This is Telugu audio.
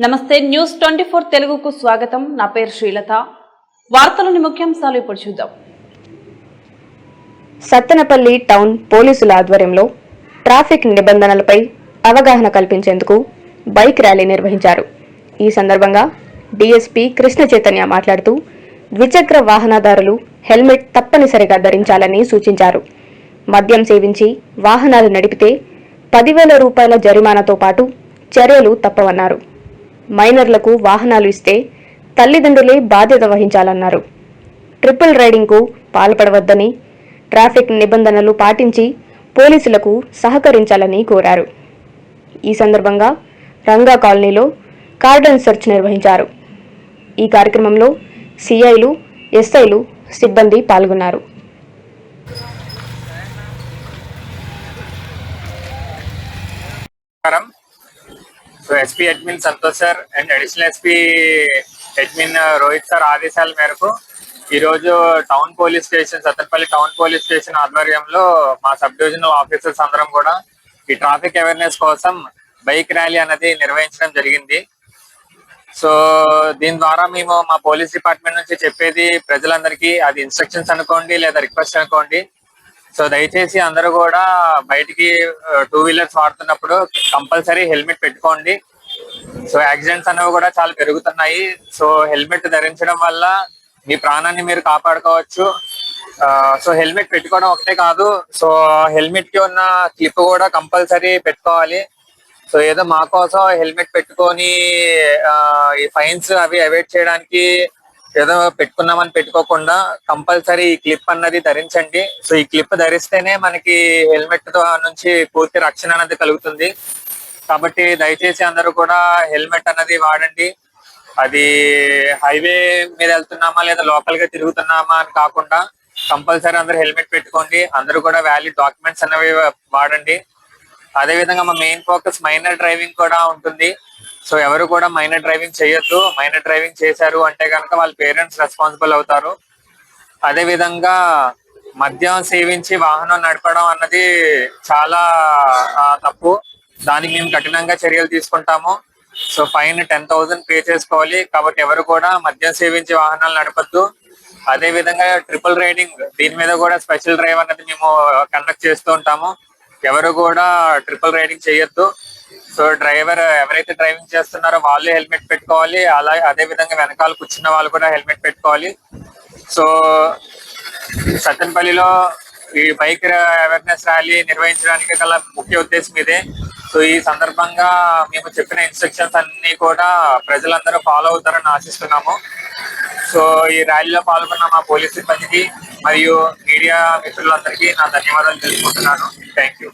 నమస్తే న్యూస్ 24 తెలుగుకు స్వాగతం. నా పేరు శ్రీలత. వార్తలోని ముఖ్యాంశాలు ఇప్పుడు చూద్దాం. సత్తెనపల్లి టౌన్ పోలీసుల ఆధ్వర్యంలో ట్రాఫిక్ నిబంధనలపై అవగాహన కల్పించేందుకు బైక్ ర్యాలీ నిర్వహించారు. ఈ సందర్భంగా డీఎస్పీ కృష్ణ చైతన్య మాట్లాడుతూ ద్విచక్ర వాహనదారులు హెల్మెట్ తప్పనిసరిగా ధరించాలని సూచించారు. మద్యం సేవించి వాహనాలు నడిపితే 10,000 రూపాయల జరిమానాతో పాటు చర్యలు తప్పవన్నారు. మైనర్లకు వాహనాలు ఇస్తే తల్లిదండ్రులే బాధ్యత వహించాలన్నారు. ట్రిపుల్ రైడింగ్కు పాల్పడవద్దని, ట్రాఫిక్ నిబంధనలు పాటించి పోలీసులకు సహకరించాలని కోరారు. ఈ సందర్భంగా రంగా కాలనీలో కార్డన్ సెర్చ్ నిర్వహించారు. ఈ కార్యక్రమంలో సిఐలు, ఎస్ఐలు, సిబ్బంది పాల్గొన్నారు. So SP admin Santosh sir and additional SP admin Rohit sir ఆదేశాల మేరకు ఈరోజు town police station Sattenapalli town police station ఆధ్వర్యంలో మా సబ్ డివిజనల్ ఆఫీసర్స్ అందరం కూడా ఈ ట్రాఫిక్ అవేర్నెస్ కోసం బైక్ ర్యాలీ అనేది నిర్వహించడం జరిగింది. సో దీని ద్వారా మేము మా పోలీస్ డిపార్ట్మెంట్ నుంచి చెప్పేది ప్రజలందరికీ, అది ఇన్స్ట్రక్షన్స్ అనుకోండి లేదా రిక్వెస్ట్ అనుకోండి, సో దయచేసి అందరూ కూడా బయటికి 2 వీలర్స్ వాడుతున్నప్పుడు కంపల్సరీ హెల్మెట్ పెట్టుకోండి. సో యాక్సిడెంట్స్ అనేవి కూడా చాలా పెరుగుతున్నాయి. సో హెల్మెట్ ధరించడం వల్ల మీ ప్రాణాన్ని మీరు కాపాడుకోవచ్చు. సో హెల్మెట్ పెట్టుకోవడం ఒకటే కాదు, సో హెల్మెట్ కి ఉన్న క్లిప్ కూడా కంపల్సరీ పెట్టుకోవాలి. సో ఏదో మా కోసం హెల్మెట్ పెట్టుకొని ఈ ఫైన్స్ అవి అవాయిడ్ చేయడానికి ఏదో పెట్టుకున్నామని పెట్టుకోకుండా కంపల్సరీ ఈ క్లిప్ అన్నది ధరించండి. సో ఈ క్లిప్ ధరిస్తేనే మనకి హెల్మెట్ నుంచి పూర్తి రక్షణ అనేది కలుగుతుంది. కాబట్టి దయచేసి అందరూ కూడా హెల్మెట్ అన్నది వాడండి. అది హైవే మీద వెళ్తున్నామా లేదా లోకల్ గా తిరుగుతున్నామా అని కాకుండా కంపల్సరీ అందరూ హెల్మెట్ పెట్టుకోండి. అందరూ కూడా వ్యాలిడ్ డాక్యుమెంట్స్ అనేవి వాడండి. అదే విధంగా మా మెయిన్ ఫోకస్ మైనర్ డ్రైవింగ్ కూడా ఉంటుంది. సో ఎవరు కూడా మైనర్ డ్రైవింగ్ చేయొద్దు. మైనర్ డ్రైవింగ్ చేశారు అంటే కనుక వాళ్ళ పేరెంట్స్ రెస్పాన్సిబుల్ అవుతారు. అదే విధంగా మద్యం సేవించి వాహనం నడపడం అన్నది చాలా తప్పు. దానికి మేము కఠినంగా చర్యలు తీసుకుంటాము. సో ఫైన్ 10,000 పే చేసుకోవాలి. కాబట్టి ఎవరు కూడా మద్యం సేవించి వాహనాలు నడపద్దు. అదే విధంగా ట్రిపుల్ రైడింగ్, దీని మీద కూడా స్పెషల్ డ్రైవ్ అన్నది మేము కండక్ట్ చేస్తూ ఉంటాము. ఎవరు కూడా ట్రిపుల్ రైడింగ్ చేయొద్దు. సో డ్రైవర్ ఎవరైతే డ్రైవింగ్ చేస్తున్నారో వాళ్ళు హెల్మెట్ పెట్టుకోవాలి. అదే విధంగా వెనకాల కూర్చున్న వాళ్ళు కూడా హెల్మెట్ పెట్టుకోవాలి. సో సత్తెనపల్లిలో ఈ బైక్ అవేర్నెస్ ర్యాలీ నిర్వహించడానికి గల ముఖ్య ఉద్దేశం ఇదే. సో ఈ సందర్భంగా మేము చెప్పిన ఇన్స్ట్రక్షన్స్ అన్ని కూడా ప్రజలందరూ ఫాలో అవుతారని ఆశిస్తున్నాము. సో ఈ ర్యాలీలో పాల్గొన్న మా పోలీస్ సిబ్బందికి మరియు మీడియా మిత్రులందరికీ నా ధన్యవాదాలు తెలుసుకుంటున్నాను. Thank you.